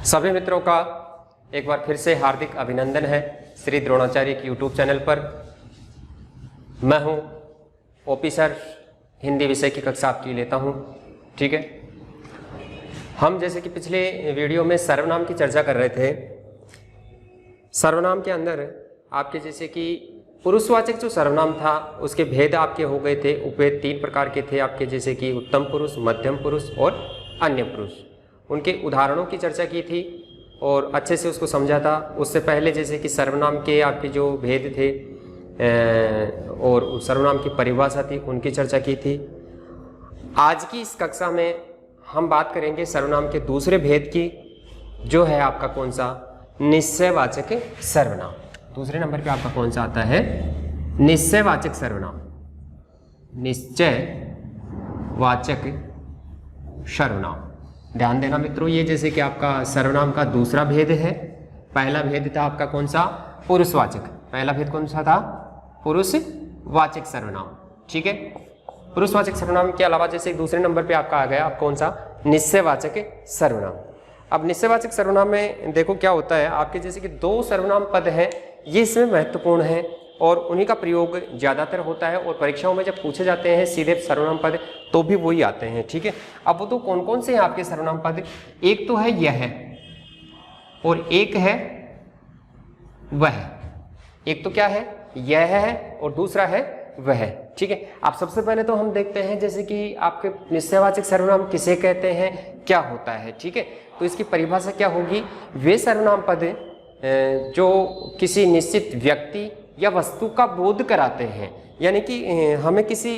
सभी मित्रों का एक बार फिर से हार्दिक अभिनंदन है श्री द्रोणाचार्य की यूट्यूब चैनल पर। मैं हूं ओपी सर, हिंदी विषय की कक्षा आपकी लेता हूं। ठीक है, हम जैसे कि पिछले वीडियो में सर्वनाम की चर्चा कर रहे थे। सर्वनाम के अंदर आपके जैसे कि पुरुषवाचक जो सर्वनाम था उसके भेद आपके हो गए थे। उपभेद 3 प्रकार के थे आपके, जैसे कि उत्तम पुरुष, मध्यम पुरुष और अन्य पुरुष। उनके उदाहरणों की चर्चा की थी और अच्छे से उसको समझा था। उससे पहले जैसे कि सर्वनाम के आपके जो भेद थे और सर्वनाम की परिभाषा थी उनकी चर्चा की थी। आज की इस कक्षा में हम बात करेंगे सर्वनाम के दूसरे भेद की, जो है आपका कौन सा, निश्चयवाचक सर्वनाम। दूसरे नंबर पे आपका कौन सा आता है, निश्चयवाचक सर्वनाम। निश्चयवाचक सर्वनाम, ध्यान देना मित्रों, ये जैसे कि आपका सर्वनाम का दूसरा भेद है। पहला भेद था आपका कौन सा, पुरुषवाचक। पहला भेद कौन सा था, पुरुषवाचक सर्वनाम। ठीक है, पुरुषवाचक सर्वनाम के अलावा जैसे दूसरे नंबर पे आपका आ गया आप कौन सा, निश्चयवाचक सर्वनाम। अब निश्चयवाचक सर्वनाम में देखो क्या होता है, आपके जैसे कि 2 सर्वनाम पद हैं, ये इसमें महत्वपूर्ण है और उन्हीं का प्रयोग ज़्यादातर होता है और परीक्षाओं में जब पूछे जाते हैं सीधे सर्वनाम पद तो भी वही आते हैं। ठीक है, अब वो तो कौन कौन से हैं आपके सर्वनाम पद, एक तो है यह और एक है वह। एक तो क्या है, यह है और दूसरा है वह। ठीक है, अब सबसे पहले तो हम देखते हैं जैसे कि आपके निश्चयवाचक सर्वनाम किसे कहते हैं, क्या होता है। ठीक है, तो इसकी परिभाषा क्या होगी, वे सर्वनाम पद जो किसी निश्चित व्यक्ति या वस्तु का बोध कराते हैं, यानी कि हमें किसी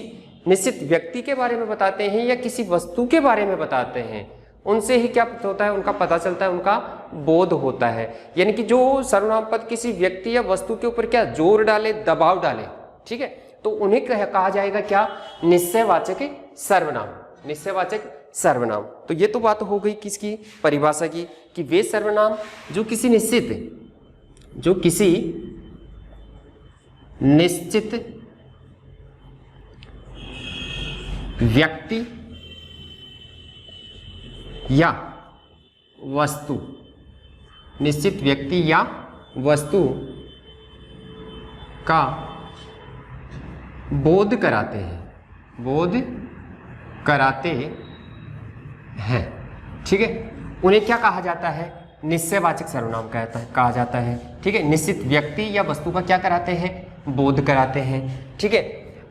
निश्चित व्यक्ति के बारे में बताते हैं या किसी वस्तु के बारे में बताते हैं, उनसे ही क्या होता है, उनका पता चलता है, उनका बोध होता है। यानी कि जो सर्वनाम पद किसी व्यक्ति या वस्तु के ऊपर क्या जोर डाले, दबाव डाले, ठीक है, तो उन्हें कहा जाएगा क्या, निश्चयवाचक सर्वनाम। निश्चयवाचक सर्वनाम। तो ये तो बात हो गई किसकी, परिभाषा की, कि वे सर्वनाम जो किसी निश्चित व्यक्ति या वस्तु, निश्चित व्यक्ति या वस्तु का बोध कराते हैं। ठीक है, उन्हें क्या कहा जाता है, निश्चयवाचक सर्वनाम कहा जाता है। ठीक है, निश्चित व्यक्ति या वस्तु का क्या कराते हैं, बोध कराते हैं। ठीक है,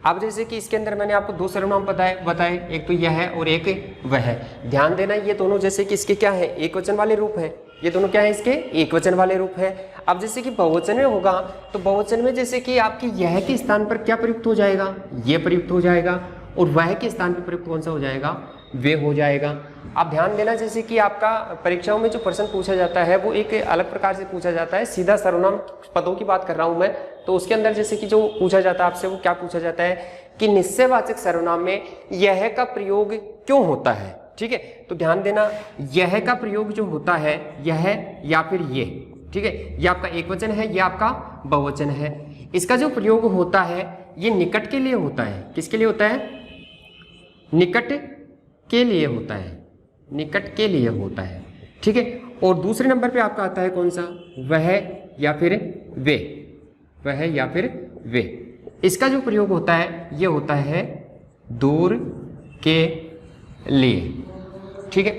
अब जैसे कि इसके अंदर मैंने आपको 2 सर्वनाम बताए, एक तो यह है और एक वह है। ध्यान देना, ये दोनों जैसे कि इसके क्या है, एक वचन वाले रूप है। ये दोनों क्या है, इसके एक वचन वाले रूप है। अब जैसे कि बहुवचन में होगा तो बहुवचन में जैसे कि आपकी यह के स्थान पर क्या प्रयुक्त हो जाएगा, ये प्रयुक्त हो जाएगा, और वह के स्थान पर प्रयुक्त कौन सा हो जाएगा, वे हो जाएगा। अब ध्यान देना, जैसे कि आपका परीक्षाओं में जो प्रश्न पूछा जाता है वो एक अलग प्रकार से पूछा जाता है। सीधा सर्वनाम पदों की बात कर रहा हूं मैं, तो उसके अंदर जैसे कि जो पूछा जाता है आपसे, वो क्या पूछा जाता है कि निश्चयवाचक सर्वनाम में यह का प्रयोग क्यों होता है। ठीक है, तो ध्यान देना, यह का प्रयोग जो होता है, यह या फिर ये, ठीक है, ये आपका एक वचन है, ये आपका बहुवचन है। इसका जो प्रयोग होता है ये निकट के लिए होता है। किसके लिए होता है, निकट के लिए होता है, निकट के लिए होता है। ठीक है, और दूसरे नंबर पे आपका आता है कौन सा, वह या फिर वे, वह या फिर वे। इसका जो प्रयोग होता है ये होता है दूर के लिए। ठीक है,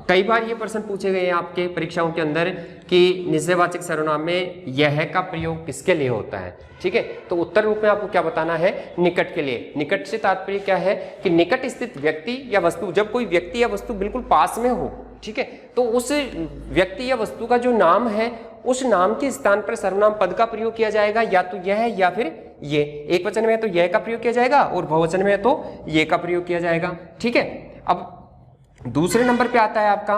कई बार ये प्रश्न पूछे गए हैं आपके परीक्षाओं के अंदर कि निश्चयवाचक सर्वनाम में यह का प्रयोग किसके लिए होता है। ठीक है, तो उत्तर रूप में आपको क्या बताना है, निकट के लिए। निकट से तात्पर्य क्या है कि निकट स्थित व्यक्ति या वस्तु, जब कोई व्यक्ति या वस्तु बिल्कुल पास में हो, ठीक है, तो उस व्यक्ति या वस्तु का जो नाम है उस नाम के स्थान पर सर्वनाम पद का प्रयोग किया जाएगा, या तो यह है या फिर ये। एक वचन में है तो यह का प्रयोग किया जाएगा और बहुवचन में है तो ये का प्रयोग किया जाएगा। ठीक है, अब दूसरे नंबर पे आता है आपका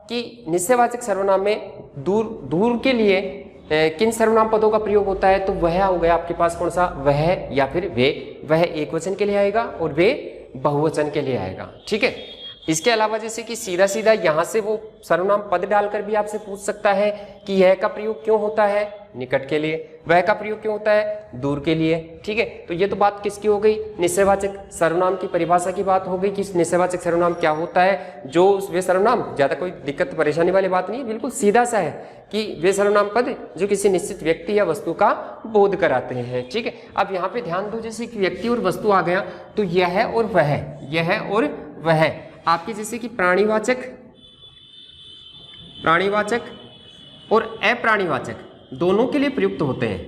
कि निश्चयवाचक सर्वनाम में दूर के लिए किन सर्वनाम पदों का प्रयोग होता है, तो वह हो गया आपके पास कौन सा, वह या फिर वे। वह एक वचन के लिए आएगा और वे बहुवचन के लिए आएगा। ठीक है, इसके अलावा जैसे कि सीधा सीधा यहाँ से वो सर्वनाम पद डालकर भी आपसे पूछ सकता है कि यह का प्रयोग क्यों होता है, निकट के लिए, वह का प्रयोग क्यों होता है, दूर के लिए। ठीक है, तो ये तो बात किसकी हो गई, निश्चयवाचक सर्वनाम की परिभाषा की बात हो गई कि निश्चयवाचक सर्वनाम क्या होता है। जो वे सर्वनाम, ज्यादा कोई दिक्कत परेशानी वाली बात नहीं है, बिल्कुल सीधा सा है कि वे सर्वनाम पद जो किसी निश्चित व्यक्ति या वस्तु का बोध कराते हैं। ठीक है, अब यहाँ पे ध्यान दो, जैसे कि व्यक्ति और वस्तु आ गया तो यह और वह, यह और वह आपके जैसे कि प्राणीवाचक, प्राणीवाचक और अप्राणीवाचक दोनों के लिए प्रयुक्त होते हैं।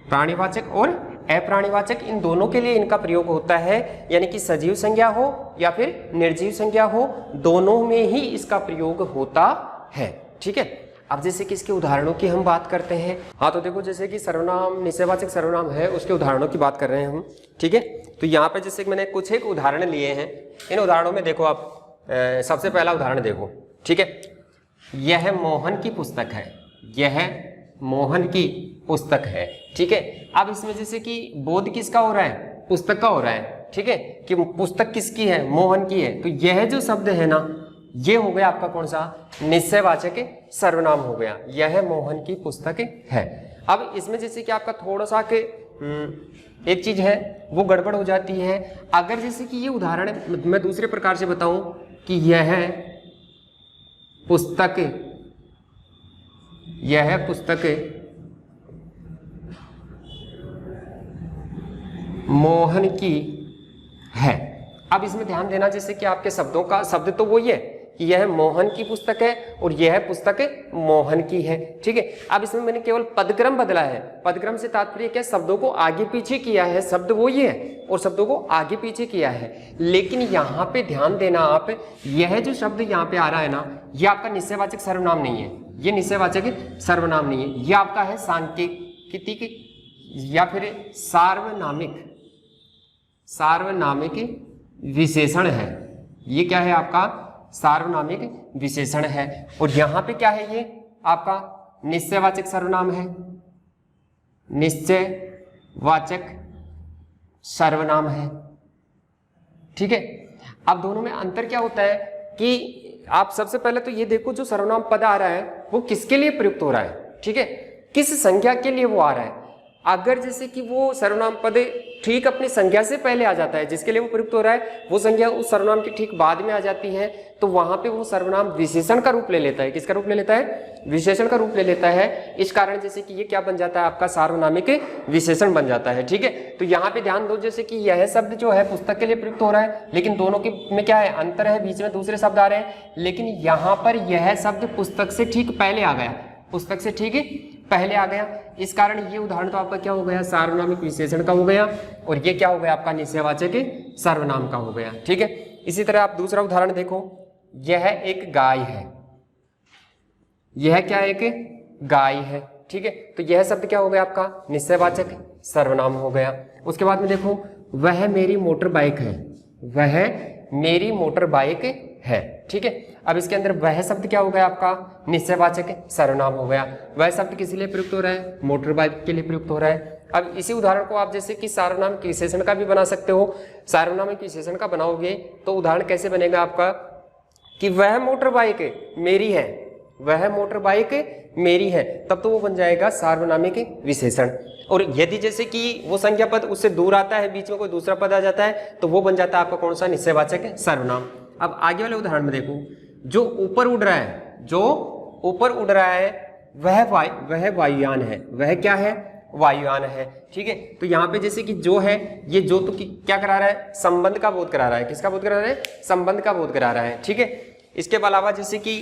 प्राणीवाचक और अप्राणीवाचक इन दोनों के लिए इनका प्रयोग होता है, यानी कि सजीव संज्ञा हो या फिर निर्जीव संज्ञा हो, दोनों में ही इसका प्रयोग होता है। ठीक है, अब जैसे कि इसके उदाहरणों की हम बात करते हैं। हाँ, तो देखो जैसे कि सर्वनाम निश्चयवाचक सर्वनाम है, उसके उदाहरणों की बात कर रहे हैं हम। ठीक है, तो यहाँ पे जैसे कि मैंने कुछ एक उदाहरण लिए हैं, इन उदाहरणों में देखो आप सबसे पहला उदाहरण देखो। ठीक है, यह मोहन की पुस्तक है, यह मोहन की पुस्तक है। ठीक है, अब इसमें जैसे कि बोध किसका हो रहा है, पुस्तक का हो रहा है। ठीक है, कि पुस्तक किसकी है, मोहन की है, तो यह जो शब्द है ना, ये हो गया आपका कौन सा, निश्चयवाचक सर्वनाम हो गया, यह मोहन की पुस्तक है। अब इसमें जैसे कि आपका थोड़ा सा के एक चीज है वो गड़बड़ हो जाती है। अगर जैसे कि ये उदाहरण मैं दूसरे प्रकार से बताऊं कि यह पुस्तक, यह पुस्तक मोहन की है। अब इसमें ध्यान देना जैसे कि आपके शब्दों का शब्द तो वही है कि यह मोहन की पुस्तक है और यह पुस्तक मोहन की है। ठीक है, अब इसमें मैंने केवल पदक्रम बदला है। पदक्रम से तात्पर्य क्या, शब्दों को आगे पीछे किया है, शब्द वही है और शब्दों को आगे पीछे किया है। लेकिन यहाँ पे ध्यान देना आप, यह जो शब्द यहाँ पे आ रहा है ना, यह आपका निश्चयवाचक सर्वनाम नहीं है, ये निश्चयवाचक सर्वनाम नहीं है, यह आपका है सांकेतिक या फिर सार्वनामिक, सार्वनामिक विशेषण है। ये क्या है आपका, सार्वनामिक विशेषण है। और यहां पे क्या है, ये आपका निश्चयवाचक सर्वनाम है, निश्चयवाचक सर्वनाम है। ठीक है, अब दोनों में अंतर क्या होता है कि आप सबसे पहले तो ये देखो जो सर्वनाम पद आ रहा है वो किसके लिए प्रयुक्त हो रहा है। ठीक है, किस संज्ञा के लिए वो आ रहा है। अगर जैसे कि वो सर्वनाम पद ठीक अपनी संज्ञा से पहले आ जाता है, जिसके लिए वो प्रयुक्त हो रहा है, वो संज्ञा उस सर्वनाम की ठीक बाद में आ जाती है, तो वहां पे वो सर्वनाम विशेषण का रूप ले लेता है। किसका रूप ले लेता है, विशेषण का रूप ले लेता है। इस कारण जैसे कि ये क्या बन जाता है, आपका सार्वनामिक विशेषण बन जाता है। ठीक है, तो यहाँ पे ध्यान दो जैसे कि यह शब्द जो है पुस्तक के लिए प्रयुक्त हो रहा है, लेकिन दोनों के में क्या है, अंतर है, बीच में दूसरे शब्द आ रहे हैं। लेकिन यहाँ पर यह शब्द पुस्तक से ठीक पहले आ गया, पुस्तक से ठीक पहले आ गया। इस कारण ये उदाहरण तो आपका क्या हो गया, सार्वनामिक विशेषण का हो गया, और ये क्या हो गया, आपका निश्चयवाचक सर्वनाम का हो गया। ठीक है, इसी तरह आप दूसरा उदाहरण देखो, यह एक गाय है, यह क्या एक गाय है। ठीक है, तो यह शब्द क्या हो गया, आपका निश्चयवाचक सर्वनाम हो गया। उसके बाद में देखो, वह मेरी मोटर बाइक है, वह मेरी मोटर बाइक है। ठीक है, अब इसके अंदर वह शब्द क्या हो गया, आपका निश्चयवाचक सर्वनाम हो गया। वह शब्द किस लिए प्रयुक्त हो रहा है, मोटर बाइक के लिए प्रयुक्त हो रहा है। अब इसी उदाहरण को आप जैसे कि सार्वनामिक विशेषण का भी बना सकते हो। सार्वनामिक विशेषण का बनाओगे तो उदाहरण कैसे बनेगा आपका कि वह मोटर बाइक मेरी है, वह मोटर बाइक मेरी है, तब तो वो बन जाएगा सार्वनामिक विशेषण। और यदि जैसे कि वो संज्ञा पद उससे दूर आता है, बीच में कोई दूसरा पद आ जाता है, तो वो बन जाता है आपका कौन सा, निश्चयवाचक सर्वनाम। अब आगे वाले उदाहरण में देखो, जो ऊपर उड़ रहा है, जो ऊपर उड़ रहा है वह वायुयान है, वह क्या है, वायुयान है। ठीक है, तो यहाँ पे जैसे कि जो है, ये जो तो क्या करा रहा है, संबंध का बोध करा रहा है। किसका बोध करा रहा है, संबंध का बोध करा रहा है। ठीक है, इसके अलावा जैसे कि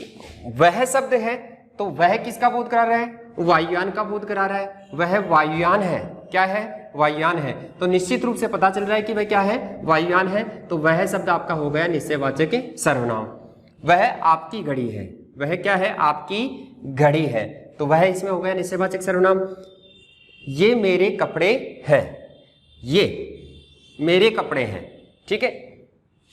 वह शब्द है, तो वह किसका बोध करा रहा है, वायुयान का बोध करा रहा है। वह वायुयान है, क्या है, वायुयान है। तो निश्चित रूप से पता चल रहा है कि वह क्या है, वायुयान है। तो वह शब्द आपका हो गया निश्चयवाचक सर्वनाम। वह आपकी घड़ी है, वह क्या है, आपकी घड़ी है, तो वह इसमें हो गया निश्चयवाचक सर्वनाम। ये मेरे कपड़े हैं, ये मेरे कपड़े हैं। ठीक है,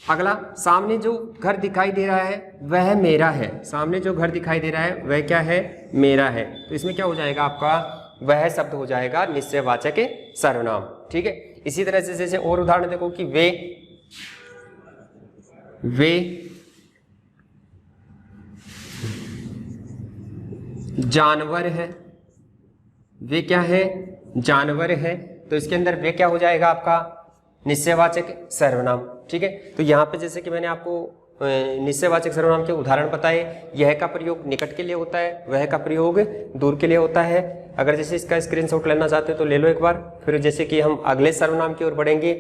अगला, सामने जो घर दिखाई दे रहा है वह मेरा है, सामने जो घर दिखाई दे रहा है वह क्या है, मेरा है। तो इसमें क्या हो जाएगा आपका, वह शब्द हो जाएगा निश्चयवाचक सर्वनाम। ठीक है, इसी तरह से जैसे और उदाहरण देखो कि वे जानवर है, वे क्या है, जानवर है। तो इसके अंदर वे क्या हो जाएगा आपका निश्चयवाचक सर्वनाम। ठीक है, तो यहाँ पे जैसे कि मैंने आपको निश्चयवाचक सर्वनाम के उदाहरण बताए, यह का प्रयोग निकट के लिए होता है, वह का प्रयोग दूर के लिए होता है। अगर जैसे इसका स्क्रीनशॉट लेना चाहते हो तो ले लो एक बार। फिर जैसे कि हम अगले सर्वनाम की ओर बढ़ेंगे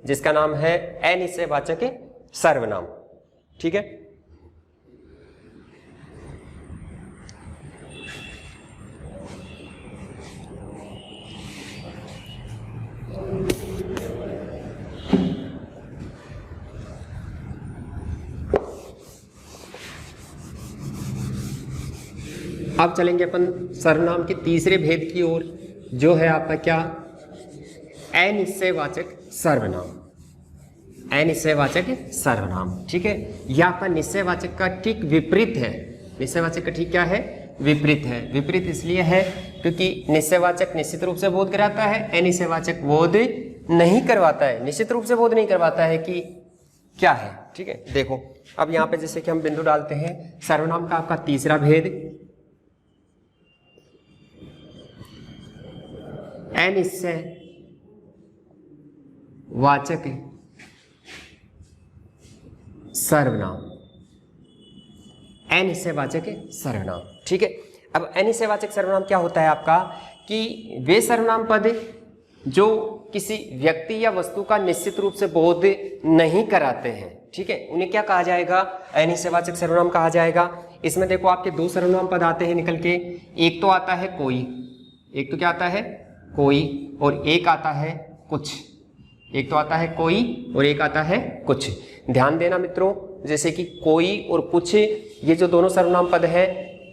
जिसका नाम है अनिश्चयवाचक सर्वनाम। ठीक है, अब चलेंगे अपन सर्वनाम के तीसरे भेद की ओर, जो है आपका क्या, अनिश्चयवाचक सर्वनाम। अनिश्चयवाचक सर्वनाम, ठीक है, यह आपका निश्चयवाचक का ठीक विपरीत है। निश्चयवाचक का ठीक क्या है, विपरीत है। विपरीत इसलिए है क्योंकि निश्चयवाचक निश्चित रूप से बोध कराता है, अनिश्चयवाचक बोध नहीं करवाता है, निश्चित रूप से बोध नहीं करवाता है कि क्या है। ठीक है, देखो अब यहाँ पे जैसे कि हम बिंदु डालते हैं, सर्वनाम का आपका तीसरा भेद अनिश्चयवाचक सर्वनाम। अनिश्चयवाचक सर्वनाम, ठीक है। अब अनिश्चयवाचक सर्वनाम क्या होता है आपका, कि वे सर्वनाम पद जो किसी व्यक्ति या वस्तु का निश्चित रूप से बोध नहीं कराते हैं, ठीक है, उन्हें क्या कहा जाएगा, अनिश्चयवाचक सर्वनाम कहा जाएगा। इसमें देखो आपके दो सर्वनाम पद आते हैं निकल के, एक तो आता है कोई, एक तो क्या आता है कोई, और एक आता है कुछ। एक तो आता है कोई और एक आता है कुछ। ध्यान देना मित्रों, जैसे कि कोई और कुछ, ये जो दोनों सर्वनाम पद है,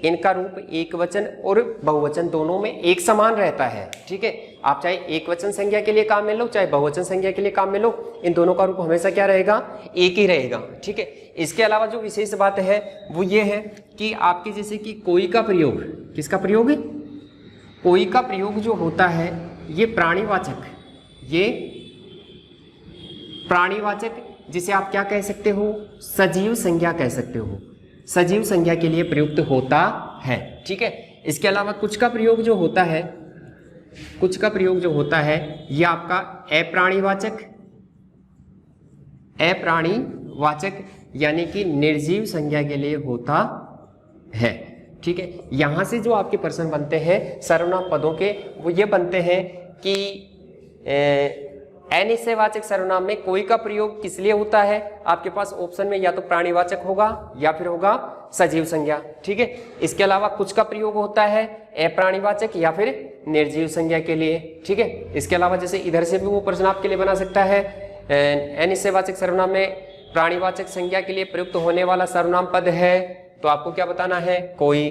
इनका रूप एक वचन और बहुवचन दोनों में एक समान रहता है। ठीक है, आप चाहे एक वचन संज्ञा के लिए काम में लो, चाहे बहुवचन संज्ञा के लिए काम में लो, इन दोनों का रूप हमेशा क्या रहेगा, एक ही रहेगा। ठीक है, इसके अलावा जो विशेष बात है वो ये है कि आपके जैसे कि कोई का प्रयोग, किसका प्रयोग, कोई का प्रयोग जो होता है ये प्राणीवाचक, ये प्राणीवाचक, जिसे आप क्या कह सकते हो, सजीव संज्ञा कह सकते हो, सजीव संज्ञा के लिए प्रयुक्त होता है। ठीक है, इसके अलावा कुछ का प्रयोग जो होता है, कुछ का प्रयोग जो होता है ये आपका अप्राणीवाचक, अप्राणीवाचक यानी कि निर्जीव संज्ञा के लिए होता है। ठीक है, यहां से जो आपके प्रश्न बनते हैं सर्वनाम पदों के, वो ये बनते हैं कि अनिश्चयवाचक सर्वनाम में कोई का प्रयोग किस लिए होता है, आपके पास ऑप्शन में या तो प्राणीवाचक होगा या फिर होगा सजीव संज्ञा। ठीक है, इसके अलावा कुछ का प्रयोग होता है अप्राणीवाचक या फिर निर्जीव संज्ञा के लिए। ठीक है, इसके अलावा जैसे इधर से भी वो प्रश्न आपके लिए बना सकता है, अनिश्चयवाचक सर्वनाम में प्राणीवाचक संज्ञा के लिए प्रयुक्त होने वाला सर्वनाम पद है, तो आपको क्या बताना है, कोई।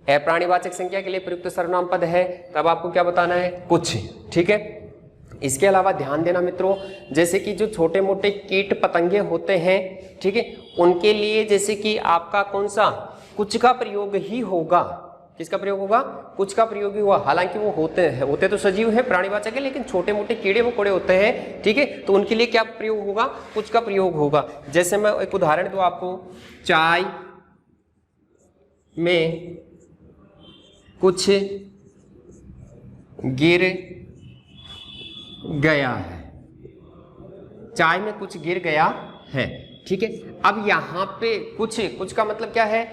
अप्राणीवाचक संज्ञा के लिए प्रयुक्त सर्वनाम पद है, तब आपको क्या बताना है, कुछ। ठीक है, इसके अलावा ध्यान देना मित्रों, जैसे कि जो छोटे मोटे कीट पतंगे होते हैं, ठीक है, उनके लिए जैसे कि आपका कौन सा, कुछ का प्रयोग ही होगा। किसका प्रयोग होगा, कुछ का प्रयोग ही हुआ। हालांकि वो होते तो सजीव है, प्राणीवाचक है, लेकिन छोटे मोटे कीड़े वो कोड़े होते हैं। ठीक है, तो उनके लिए क्या प्रयोग होगा, कुछ का प्रयोग होगा। जैसे मैं एक उदाहरण दूं आपको, चाय में कुछ गिर गया है, चाय में कुछ गिर गया है। ठीक है, अब यहाँ पे कुछ का मतलब क्या है,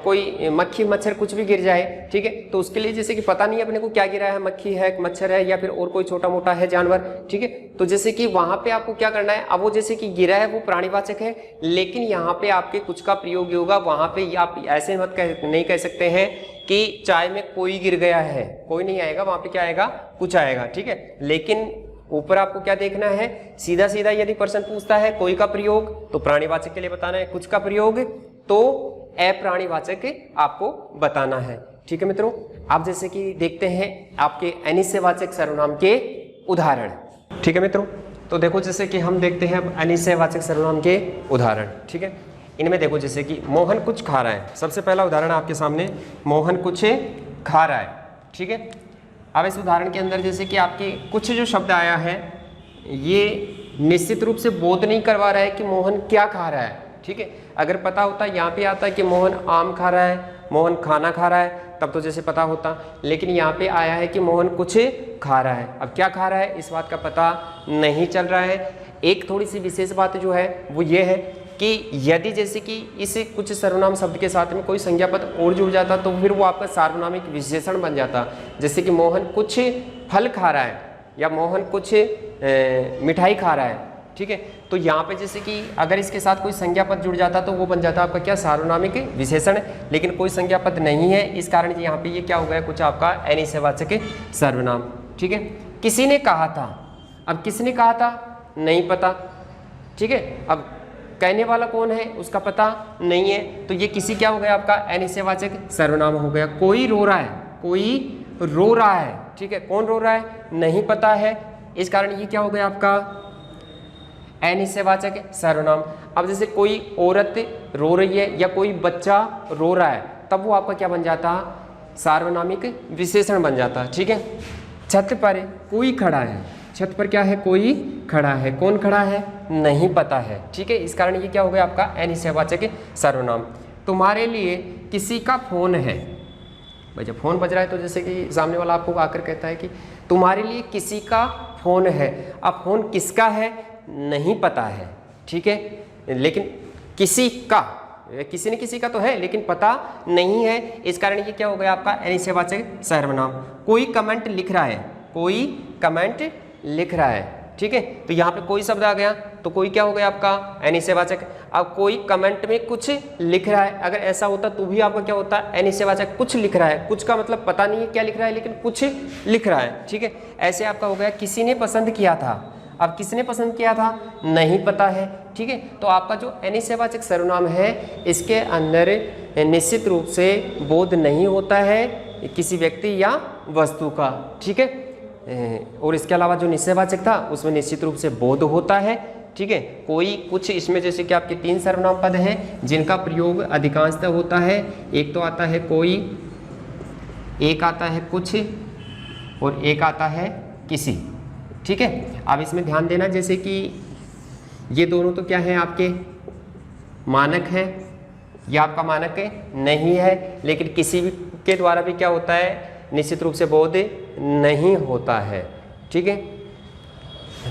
कोई मक्खी मच्छर कुछ भी गिर जाए। ठीक है, तो उसके लिए जैसे कि पता नहीं अपने को क्या गिरा है, मक्खी है, मच्छर है, या फिर और कोई छोटा मोटा है जानवर। ठीक है, तो जैसे कि वहां पे आपको क्या करना है, अब वो जैसे कि गिरा है वो प्राणीवाचक है, लेकिन यहाँ पे आपके कुछ का प्रयोग होगा। वहां पे आप ऐसे नहीं कह सकते हैं कि चाय में कोई गिर गया है, कोई नहीं आएगा, वहां पे क्या आएगा, कुछ आएगा। ठीक है, लेकिन ऊपर आपको क्या देखना है, सीधा सीधा यदि प्रश्न पूछता है कोई का प्रयोग तो प्राणीवाचक के लिए बताना है, कुछ का प्रयोग तो अप्राणीवाचक आपको बताना है। ठीक है मित्रों, आप जैसे कि देखते हैं आपके अनिश्चयवाचक सर्वनाम के उदाहरण। ठीक है मित्रों, तो देखो जैसे कि हम देखते हैं अनिश्चयवाचक सर्वनाम के उदाहरण। ठीक है, इनमें देखो जैसे कि मोहन कुछ खा रहा है, सबसे पहला उदाहरण आपके सामने, मोहन कुछ खा रहा है। ठीक है, अब इस उदाहरण के अंदर जैसे कि आपके कुछ जो शब्द आया है, ये निश्चित रूप से बोध नहीं करवा रहा है कि मोहन क्या खा रहा है, ठीक है। अगर पता होता यहाँ पे आता है कि मोहन आम खा रहा है, मोहन खाना खा रहा है, तब तो जैसे पता होता, लेकिन यहाँ पे आया है कि मोहन कुछ खा रहा है। अब क्या खा रहा है इस बात का पता नहीं चल रहा है। एक थोड़ी सी विशेष बात जो है वो ये है कि यदि जैसे कि इस कुछ सर्वनाम शब्द के साथ में कोई संज्ञा पद और जुड़ जाता तो फिर वो आपका सार्वनामिक विशेषण बन जाता। जैसे कि मोहन कुछ फल खा रहा है या मोहन कुछ मिठाई खा रहा है, ठीक है। तो यहाँ पे जैसे कि अगर इसके साथ कोई संज्ञा पद जुड़ जाता तो वो बन जाता आपका क्या, सार्वनामिक विशेषण। लेकिन कोई संज्ञा पद नहीं है, इस कारण यहाँ पे ये क्या हो गया, कुछ आपका अनिश्चयवाचक सर्वनाम, ठीक है। किसी ने कहा था, अब किसने कहा था नहीं पता, ठीक है। अब कहने वाला कौन है उसका पता नहीं है, तो ये किसी क्या हो गया आपका अनिश्चयवाचक सर्वनाम हो गया। कोई रो रहा है, कोई रो रहा है, ठीक है। कौन रो रहा है नहीं पता है, इस कारण ये क्या हो गया आपका अनिश्चयवाचक सर्वनाम। अब जैसे कोई औरत रो रही है या कोई बच्चा रो रहा है, तब वो आपका क्या बन जाता, सार्वनामिक विशेषण बन जाता, ठीक है। छत पर कोई खड़ा है, छत पर क्या है, कोई खड़ा है, कौन खड़ा है नहीं पता है, ठीक है। इस कारण ये क्या हो गया आपका अनिश्चयवाचक सर्वनाम। तुम्हारे लिए किसी का फोन है, भाई जब फोन बज रहा है तो जैसे कि सामने वाला आपको आकर कहता है कि तुम्हारे लिए किसी का फोन है। अब फोन किसका है नहीं पता है, ठीक है, लेकिन किसी का, किसी न किसी का तो है लेकिन पता नहीं है, इस कारण ये क्या हो गया आपका अनिश्चयवाचक सर्वनाम। कोई कमेंट लिख रहा है, कोई कमेंट लिख रहा है, ठीक है। तो यहाँ पे कोई शब्द आ गया तो कोई क्या हो गया आपका अनिश्चयवाचक। अब कोई कमेंट में कुछ लिख रहा है, अगर ऐसा होता तो भी आपका क्या होता अनिश्चयवाचक। कुछ लिख रहा है, कुछ का मतलब पता नहीं है क्या लिख रहा है लेकिन कुछ लिख रहा है, ठीक है। ऐसे आपका हो गया किसी ने पसंद किया था। अब किसने पसंद किया था नहीं पता है, ठीक है। तो आपका जो अनिश्चयवाचक सर्वनाम है इसके अंदर निश्चित रूप से बोध नहीं होता है किसी व्यक्ति या वस्तु का, ठीक है। और इसके अलावा जो निश्चयवाचक था उसमें निश्चित रूप से बोध होता है, ठीक है। कोई कुछ, इसमें जैसे कि आपके 3 सर्वनाम पद हैं जिनका प्रयोग अधिकांशतः होता है। एक तो आता है कोई, एक आता है कुछ और एक आता है किसी, ठीक है। अब इसमें ध्यान देना जैसे कि ये दोनों तो क्या है आपके मानक है, यह आपका मानक नहीं है, लेकिन किसी भी के द्वारा भी क्या होता है निश्चित रूप से बोध नहीं होता है, ठीक है।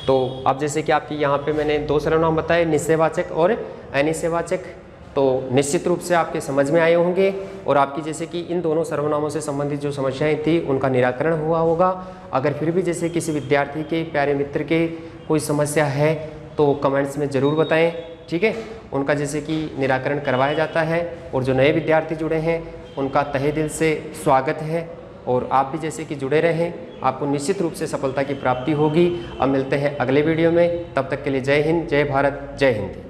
तो अब जैसे कि आपकी यहाँ पे मैंने 2 सर्वनाम बताए, निश्चयवाचक और अनिश्चयवाचक, तो निश्चित रूप से आपके समझ में आए होंगे और आपकी जैसे कि इन दोनों सर्वनामों से संबंधित जो समस्याएं थी उनका निराकरण हुआ होगा। अगर फिर भी जैसे किसी विद्यार्थी के, प्यारे मित्र के कोई समस्या है तो कमेंट्स में ज़रूर बताएं, ठीक है। उनका जैसे कि निराकरण करवाया जाता है और जो नए विद्यार्थी जुड़े हैं उनका तहे दिल से स्वागत है और आप भी जैसे कि जुड़े रहें, आपको निश्चित रूप से सफलता की प्राप्ति होगी। अब मिलते हैं अगले वीडियो में, तब तक के लिए जय हिंद, जय भारत, जय हिंद।